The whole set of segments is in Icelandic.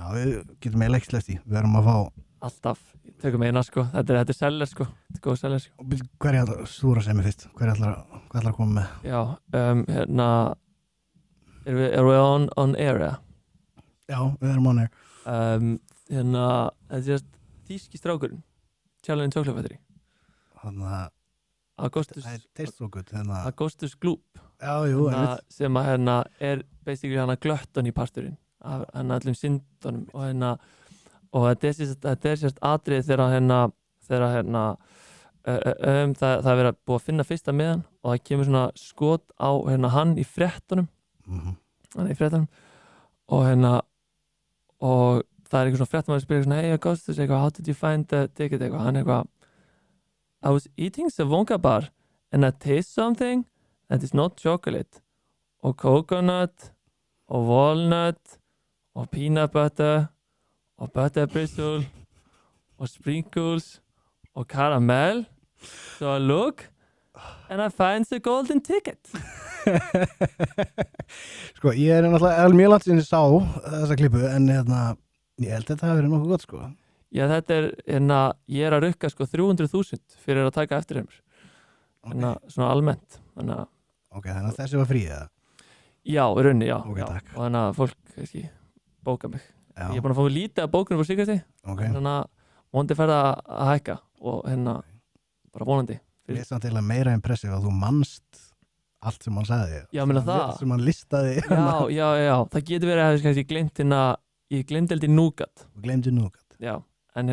Já, við getum eiginlega ekki sleppt í. Við erum að fá... Alltaf, tökum eina sko. Þetta er seller sko. Þetta er góð seller sko. Hver er það stúra sem er fyrst? Hvað ætlar að koma með? Já, hérna erum við on air eða? Já, við erum on air. Hérna, þetta er þýski strákurinn Charlie Chocolate Factory. Þannig að Augustus það er taste so good. Augustus Gloop. Já, jú, sem að hérna er basically hérna glötton í parturinn af hérna allum syndunum og þetta er sérst atrið þegar það er verið að búið að finna fyrsta miðan og það kemur svona skot á hérna hann í fréttunum hann í fréttunum og og það er eitthvað svona fréttamaður spyrir svona hey Augustus, how did you find the ticket eitthvað, hann eitthvað I was eating the Wonka bar and I taste something that is not chocolate og coconut og walnut og peanut butter og butter bristle og sprinkles og caramel so I look and I find the golden ticket. Sko, ég er náttúrulega mjög langt sinni sá þessa klippu en ég held að þetta hafi verið nokkuð gott sko. Já, þetta er ég er að rukka sko 300.000 fyrir að taka eftir þeim svona almennt þannig að þessi var frí eða? Já, í rauninni, já, okay, já. Og þannig að fólk ekki bóka mig já. Ég er búin að fá lítið af bókunum á síkasti þannig að vonandi ferða að hækka og bara vonandi Mér er samt eiginlega meira impressið að þú manst allt sem hann sagði Já, meina það sem hann listaði Já, það getur verið að ég glemt ég glemdi heldur Nougat Þú glemdi Nougat Já, en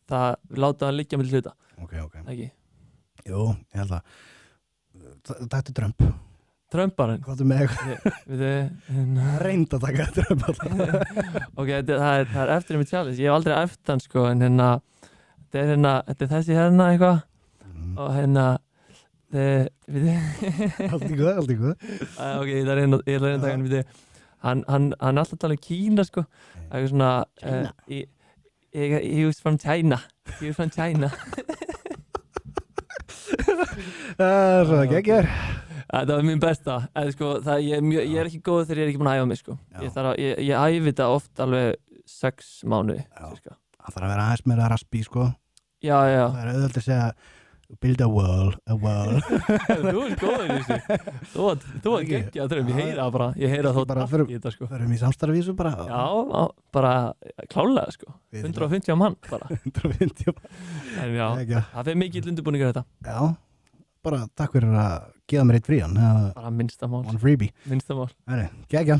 það láta það liggja með hluta Ok Ekki? Jú, ég held að Þetta er Trump Trumparinn? Hvað er með eitthvað? Reynd að taka Trump Ok, það er eftir með challenge Ég hef aldrei eftir hann sko en þetta er þessi eitthvað og Allt í góð Ok, ég er að reyna að taka hann hann er alltaf að tala Kína sko eitthvað svona he was from China Svo það geggjör Það var mín besta sko, ég er ekki góð þegar ég er ekki búin að æfa mig sko. Ég æfi þetta oft alveg 6 mánuði Það þarf að vera aðeins meira raspi sko. Já Það er auðvitað að segja build a wall Þú er góður í þessu Þú er geggja að ég heyra bara ég heyra þótt allt í þetta sko. Förum í samstarfísu bara Já, bara klálega sko 150 mann bara 150 En já, það fyrir mikið undirbúningur þetta Já, bara takk fyrir að gefa mér eitt frían Bara minnsta mál One freebie Minnsta mál Geggja